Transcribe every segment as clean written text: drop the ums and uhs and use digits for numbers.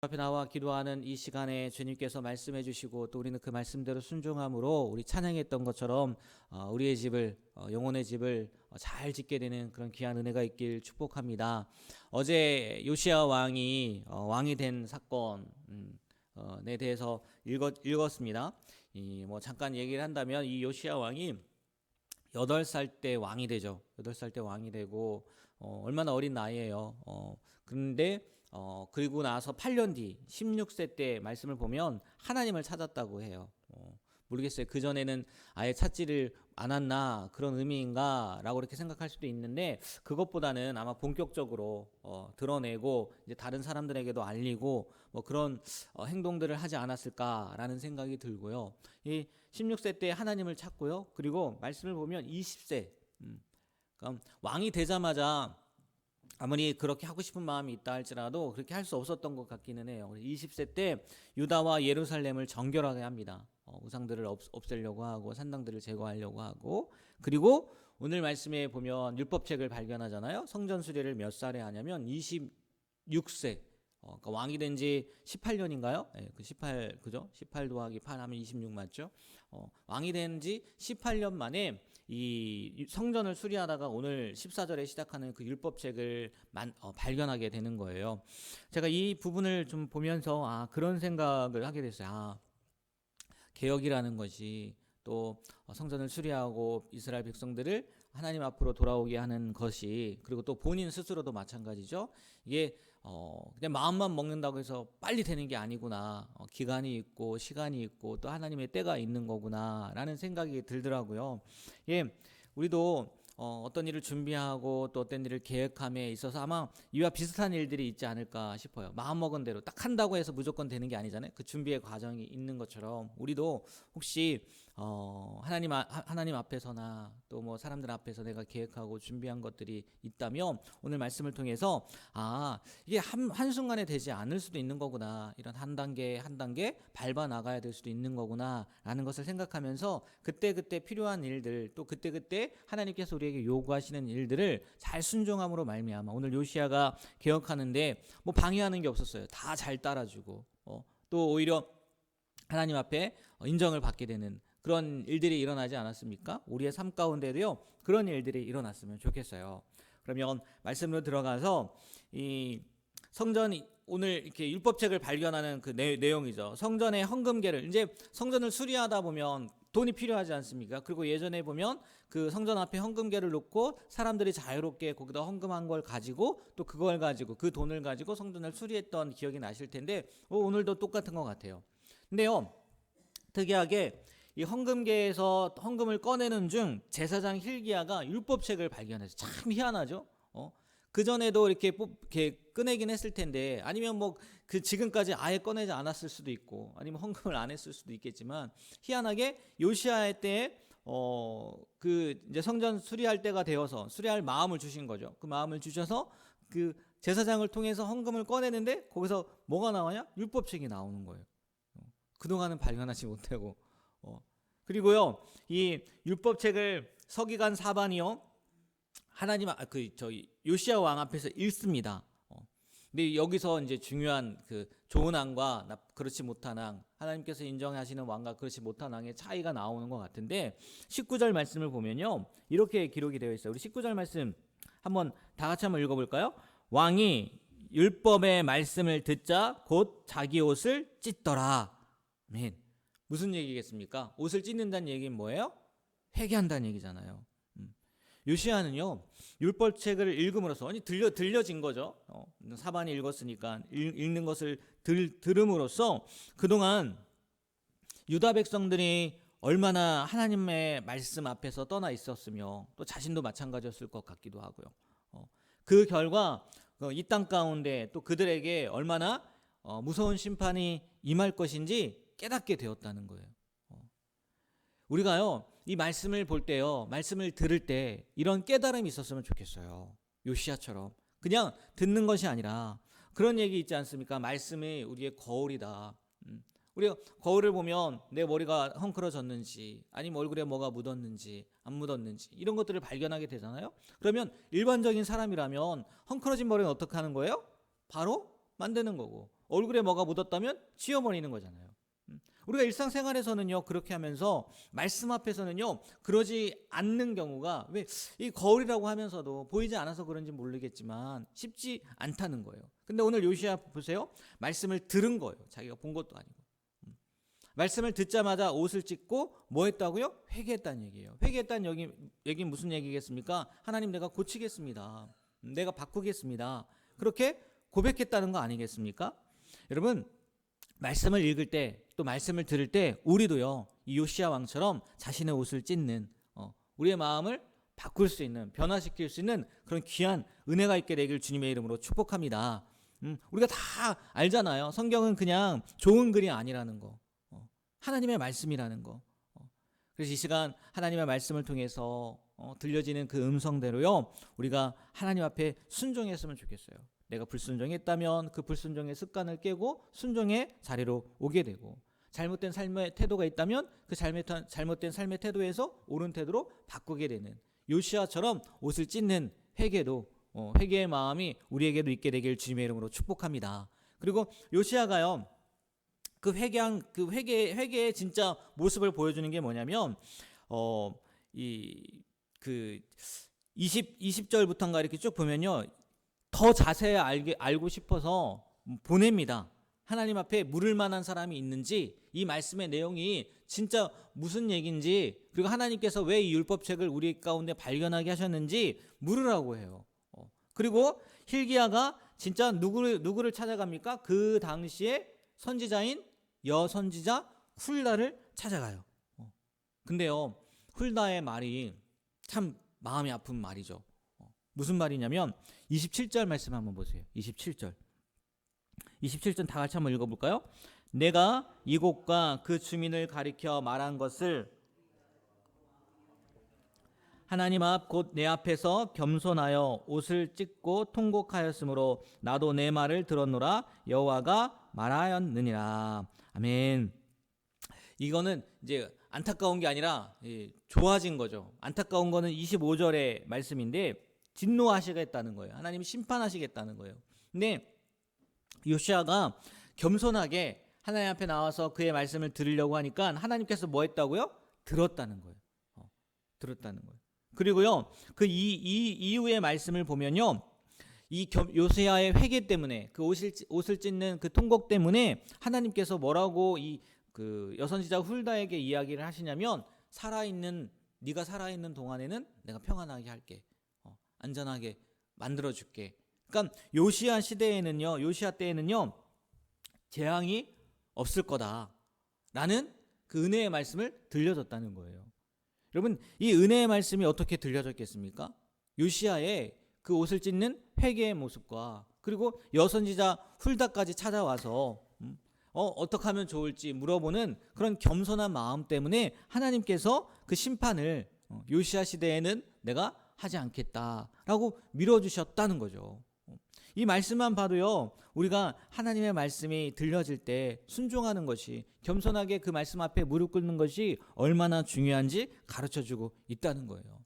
앞에 나와 기도하는 이 시간에 주님께서 말씀해 주시고 또 우리는 그 말씀대로 순종함으로 우리 찬양했던 것처럼 우리의 집을 영혼의 집을 잘 짓게 되는 그런 귀한 은혜가 있길 축복합니다. 어제 요시야 왕이 왕이 된 사건에 대해서 읽었습니다. 잠깐 얘기를 한다면 이 요시야 왕이 8살 때 왕이 되죠. 8살 때 왕이 되고 얼마나 어린 나이예요. 그런데 그리고 나서 8년 뒤 16세 때 말씀을 보면 하나님을 찾았다고 해요. 모르겠어요. 그전에는 아예 찾지를 않았나 그런 의미인가 라고 이렇게 생각할 수도 있는데, 그것보다는 아마 본격적으로 드러내고 이제 다른 사람들에게도 알리고 그런 행동들을 하지 않았을까라는 생각이 들고요. 이 16세 때 하나님을 찾고요. 그리고 말씀을 보면 20세 그러니까 왕이 되자마자 아무리 그렇게 하고 싶은 마음이 있다 할지라도 그렇게 할 수 없었던 것 같기는 해요. 20세 때 유다와 예루살렘을 정결하게 합니다. 우상들을 없애려고 하고 산당들을 제거하려고 하고, 그리고 오늘 말씀에 보면 율법책을 발견하잖아요. 성전 수리를 몇 살에 하냐면 26세. 그러니까 왕이 된 지 18년인가요? 네, 18 그죠? 18 더하기 8 하면 26 맞죠? 왕이 된 지 18년 만에 이 성전을 수리하다가 오늘 14절에 시작하는 그 율법책을 발견하게 되는 거예요. 제가 이 부분을 좀 보면서 그런 생각을 하게 됐어요. 개혁이라는 것이 또 성전을 수리하고 이스라엘 백성들을 하나님 앞으로 돌아오게 하는 것이, 그리고 또 본인 스스로도 마찬가지죠. 이게 그냥 마음만 먹는다고 해서 빨리 되는 게 아니구나. 기간이 있고 시간이 있고 또 하나님의 때가 있는 거구나라는 생각이 들더라고요. 예, 우리도 어떤 일을 준비하고 또 어떤 일을 계획함에 있어서 아마 이와 비슷한 일들이 있지 않을까 싶어요. 마음먹은 대로 딱 한다고 해서 무조건 되는 게 아니잖아요. 그 준비의 과정이 있는 것처럼 우리도 혹시 하나님 앞에서나 또 사람들 앞에서 내가 계획하고 준비한 것들이 있다면 오늘 말씀을 통해서 이게 한순간에 되지 않을 수도 있는 거구나, 이런 한 단계 한 단계 밟아 나가야 될 수도 있는 거구나 라는 것을 생각하면서 그때그때 필요한 일들, 또 그때그때 하나님께서 우리에게 요구하시는 일들을 잘 순종함으로 말미암아 오늘 요시야가 개혁하는데 방해하는 게 없었어요. 다 잘 따라주고 또 오히려 하나님 앞에 인정을 받게 되는 그런 일들이 일어나지 않았습니까? 우리의 삶 가운데도요 그런 일들이 일어났으면 좋겠어요. 그러면 말씀으로 들어가서 이 성전, 오늘 이렇게 율법책을 발견하는 그 내용이죠. 성전의 헌금계를, 이제 성전을 수리하다 보면 돈이 필요하지 않습니까? 그리고 예전에 보면 그 성전 앞에 헌금계를 놓고 사람들이 자유롭게 거기다 헌금한 걸 가지고 또 그걸 가지고 그 돈을 가지고 성전을 수리했던 기억이 나실 텐데 오늘도 똑같은 것 같아요. 근데요, 특이하게 이 헌금계에서 헌금을 꺼내는 중 제사장 hil기야가 율법책을 발견해서 참 희한하죠. 그 전에도 이렇게 꺼내긴 했을 텐데, 아니면 그 지금까지 아예 꺼내지 않았을 수도 있고, 아니면 헌금을 안 했을 수도 있겠지만, 희한하게 요시야 때에 그 이제 성전 수리할 때가 되어서 수리할 마음을 주신 거죠. 그 마음을 주셔서 그 제사장을 통해서 헌금을 꺼내는데 거기서 뭐가 나와냐? 율법책이 나오는 거예요. 그동안은 발견하지 못하고. 그리고요, 이 율법책을 서기관 사반이요 하나님 요시야 왕 앞에서 읽습니다. 근데 여기서 이제 중요한 그 좋은 왕과 그렇지 못한 왕, 하나님께서 인정하시는 왕과 그렇지 못한 왕의 차이가 나오는 것 같은데, 19절 말씀을 보면요 이렇게 기록이 되어 있어요. 우리 19절 말씀 한번 다 같이 한번 읽어볼까요? 왕이 율법의 말씀을 듣자 곧 자기 옷을 찢더라. 아멘. 무슨 얘기겠습니까? 옷을 찢는다는 얘기는 뭐예요? 회개한다는 얘기잖아요. 요시야는요 율법책을 읽음으로써, 아니 들려진 거죠. 사반이 읽었으니까 읽는 것을 들음으로써 그동안 유다 백성들이 얼마나 하나님의 말씀 앞에서 떠나 있었으며 또 자신도 마찬가지였을 것 같기도 하고요. 그 결과 이 땅 가운데 또 그들에게 얼마나 무서운 심판이 임할 것인지 깨닫게 되었다는 거예요. 우리가요 이 말씀을 볼 때요, 말씀을 들을 때 이런 깨달음이 있었으면 좋겠어요. 요시야처럼 그냥 듣는 것이 아니라, 그런 얘기 있지 않습니까? 말씀이 우리의 거울이다. 우리가 거울을 보면 내 머리가 헝클어졌는지 아니면 얼굴에 뭐가 묻었는지 안 묻었는지 이런 것들을 발견하게 되잖아요. 그러면 일반적인 사람이라면 헝클어진 머리는 어떻게 하는 거예요? 바로 만드는 거고, 얼굴에 뭐가 묻었다면 지워버리는 거잖아요. 우리가 일상생활에서는요 그렇게 하면서 말씀 앞에서는요 그러지 않는 경우가 왜 이 거울이라고 하면서도 보이지 않아서 그런지 모르겠지만 쉽지 않다는 거예요. 근데 오늘 요시야 보세요. 말씀을 들은 거예요. 자기가 본 것도 아니고. 말씀을 듣자마자 옷을 찢고 뭐 했다고요? 회개했다는 얘기예요. 회개했다는 얘기 무슨 얘기겠습니까? 하나님 내가 고치겠습니다. 내가 바꾸겠습니다. 그렇게 고백했다는 거 아니겠습니까? 여러분 말씀을 읽을 때 또 말씀을 들을 때 우리도요 이 요시야 왕처럼 자신의 옷을 찢는 우리의 마음을 바꿀 수 있는 변화시킬 수 있는 그런 귀한 은혜가 있게 되길 주님의 이름으로 축복합니다. 우리가 다 알잖아요. 성경은 그냥 좋은 글이 아니라는 거. 하나님의 말씀이라는 거. 그래서 이 시간 하나님의 말씀을 통해서 들려지는 그 음성대로요 우리가 하나님 앞에 순종했으면 좋겠어요. 내가 불순종했다면 그 불순종의 습관을 깨고 순종의 자리로 오게 되고, 잘못된 삶의 태도가 있다면 그 잘못된 삶의 태도에서 옳은 태도로 바꾸게 되는 요시야처럼 옷을 찢는 회개의 마음이 우리에게도 있게 되길 주님의 이름으로 축복합니다. 그리고 요시야가요 그 회개의 진짜 모습을 보여주는 게 뭐냐면 20절부터인가 이렇게 쭉 보면요 더 자세히 알고 싶어서 보냅니다. 하나님 앞에 물을 만한 사람이 있는지, 이 말씀의 내용이 진짜 무슨 얘기인지, 그리고 하나님께서 왜 이 율법책을 우리 가운데 발견하게 하셨는지 물으라고 해요. 그리고 hil기야가 진짜 누구를 찾아갑니까? 그 당시에 선지자인 여선지자 훌다를 찾아가요. 근데요 훌다의 말이 참 마음이 아픈 말이죠. 무슨 말이냐면 27절 말씀 한번 보세요. 27절 다 같이 한번 읽어볼까요? 내가 이곳과 그 주민을 가리켜 말한 것을 하나님 앞 곧 내 앞에서 겸손하여 옷을 찢고 통곡하였으므로 나도 내 말을 들었노라. 여호와가 말하였느니라. 아멘. 이거는 이제 안타까운 게 아니라 좋아진 거죠. 안타까운 거는 25절의 말씀인데 진노하시겠다는 거예요. 하나님이 심판하시겠다는 거예요. 근데 요시야가 겸손하게 하나님 앞에 나와서 그의 말씀을 들으려고 하니까 하나님께서 뭐 했다고요? 들었다는 거예요. 들었다는 거예요. 그리고요 그 이후의 말씀을 보면요 이 요시야의 회개 때문에 그 옷을 찢는 그 통곡 때문에 하나님께서 뭐라고 그 여선지자 훌다에게 이야기를 하시냐면 네가 살아있는 동안에는 내가 평안하게 할게. 안전하게 만들어 줄게. 그러니까 요시야 때에는요 재앙이 없을 거다라는 그 은혜의 말씀을 들려줬다는 거예요. 여러분 이 은혜의 말씀이 어떻게 들려졌겠습니까? 요시야의 그 옷을 찢는 회개의 모습과 그리고 여선지자 훌다까지 찾아와서 어떻게 하면 좋을지 물어보는 그런 겸손한 마음 때문에 하나님께서 그 심판을 요시야 시대에는 내가 하지 않겠다라고 밀어주셨다는 거죠. 이 말씀만 봐도요 우리가 하나님의 말씀이 들려질 때 순종하는 것이, 겸손하게 그 말씀 앞에 무릎 꿇는 것이 얼마나 중요한지 가르쳐주고 있다는 거예요.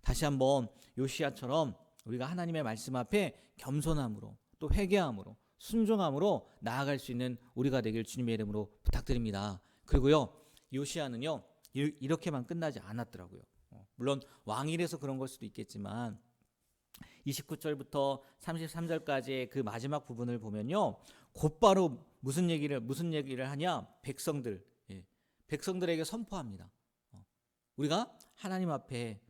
다시 한번 요시야처럼 우리가 하나님의 말씀 앞에 겸손함으로 또 회개함으로 순종함으로 나아갈 수 있는 우리가 되길 주님의 이름으로 부탁드립니다. 그리고요 요시야는요 이렇게만 끝나지 않았더라고요. 물론 왕이라서 그런 걸 수도 있겠지만 29절부터 33절까지의 그 마지막 부분을 보면요 곧바로 무슨 얘기를 하냐, 백성들에게 선포합니다. 우리가 하나님 앞에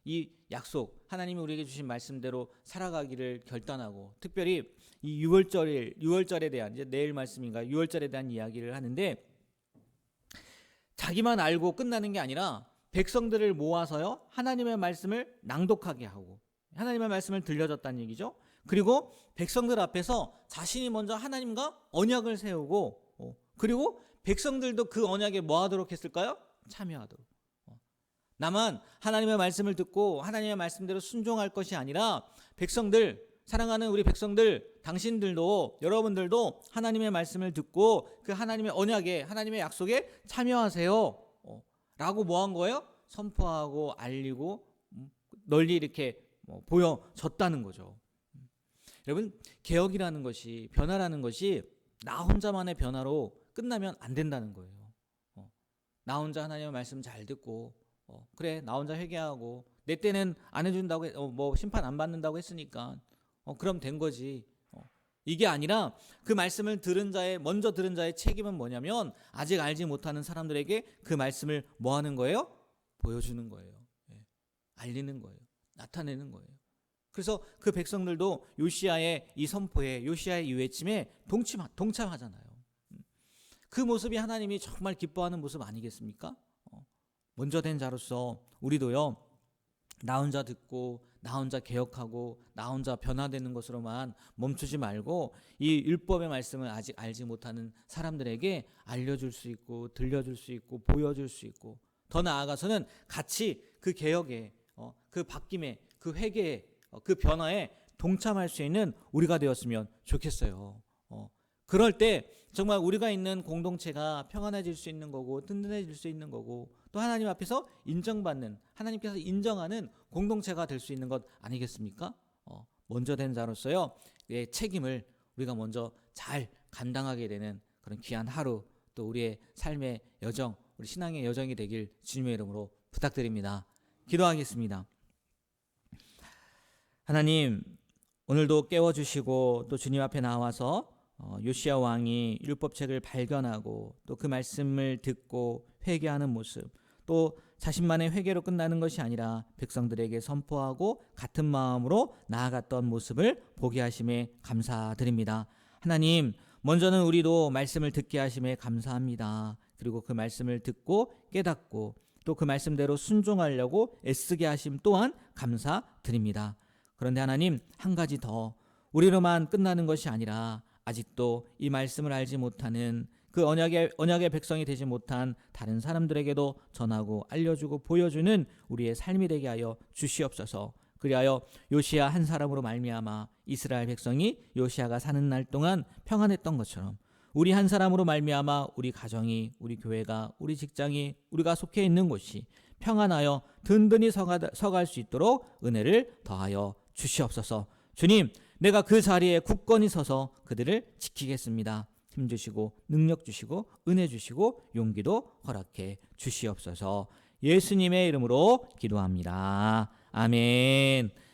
이 약속, 하나님이 우리에게 주신 말씀대로 살아가기를 결단하고, 특별히 이 6월절에 대한, 이제 내일 말씀인가 6월절에 대한 이야기를 하는데, 자기만 알고 끝나는 게 아니라 백성들을 모아서요 하나님의 말씀을 낭독하게 하고 하나님의 말씀을 들려줬다는 얘기죠. 그리고 백성들 앞에서 자신이 먼저 하나님과 언약을 세우고 그리고 백성들도 그 언약에 뭐 하도록 했을까요? 참여하도록. 나만 하나님의 말씀을 듣고 하나님의 말씀대로 순종할 것이 아니라 사랑하는 우리 백성들, 당신들도, 여러분들도 하나님의 말씀을 듣고 그 하나님의 언약에, 하나님의 약속에 참여하세요 라고 뭐 한 거예요? 선포하고 알리고 널리 이렇게 보여졌다는 거죠. 여러분, 개혁이라는 것이, 변화라는 것이 나 혼자만의 변화로 끝나면 안 된다는 거예요. 나 혼자 하나님의 말씀 잘 듣고 그래 나 혼자 회개하고 내 때는 안 해준다고 뭐 심판 안 받는다고 했으니까 그럼 된 거지. 이게 아니라 그 말씀을 먼저 들은 자의 책임은 뭐냐면 아직 알지 못하는 사람들에게 그 말씀을 뭐 하는 거예요? 보여주는 거예요. 알리는 거예요. 나타내는 거예요. 그래서 그 백성들도 요시야의 이 선포에, 요시야의 이 외침에 동참하잖아요. 그 모습이 하나님이 정말 기뻐하는 모습 아니겠습니까? 먼저 된 자로서 우리도요, 나 혼자 듣고 나 혼자 개혁하고 나 혼자 변화되는 것으로만 멈추지 말고 이 율법의 말씀을 아직 알지 못하는 사람들에게 알려줄 수 있고 들려줄 수 있고 보여줄 수 있고, 더 나아가서는 같이 그 개혁에, 그 바뀜에, 그 회개에, 그 변화에 동참할 수 있는 우리가 되었으면 좋겠어요. 그럴 때 정말 우리가 있는 공동체가 평안해질 수 있는 거고 든든해질 수 있는 거고, 또 하나님 앞에서 인정받는, 하나님께서 인정하는 공동체가 될 수 있는 것 아니겠습니까? 먼저 된 자로서요, 책임을 우리가 먼저 잘 감당하게 되는 그런 귀한 하루, 또 우리의 삶의 여정, 우리 신앙의 여정이 되길 주님의 이름으로 부탁드립니다. 기도하겠습니다. 하나님, 오늘도 깨워주시고 또 주님 앞에 나와서 요시야 왕이 율법책을 발견하고 또 그 말씀을 듣고 회개하는 모습, 또 자신만의 회개로 끝나는 것이 아니라 백성들에게 선포하고 같은 마음으로 나아갔던 모습을 보게 하심에 감사드립니다. 하나님, 먼저는 우리도 말씀을 듣게 하심에 감사합니다. 그리고 그 말씀을 듣고 깨닫고 또 그 말씀대로 순종하려고 애쓰게 하심 또한 감사드립니다. 그런데 하나님, 한 가지 더, 우리로만 끝나는 것이 아니라 아직도 이 말씀을 알지 못하는 그 언약의 백성이 되지 못한 다른 사람들에게도 전하고 알려주고 보여주는 우리의 삶이 되게 하여 주시옵소서. 그리하여 요시야 한 사람으로 말미암아 이스라엘 백성이 요시야가 사는 날 동안 평안했던 것처럼 우리 한 사람으로 말미암아 우리 가정이, 우리 교회가, 우리 직장이, 우리가 속해 있는 곳이 평안하여 든든히 서갈 수 있도록 은혜를 더하여 주시옵소서. 주님, 내가 그 자리에 굳건히 서서 그들을 지키겠습니다. 힘 주시고 능력 주시고 은혜 주시고 용기도 허락해 주시옵소서. 예수님의 이름으로 기도합니다. 아멘.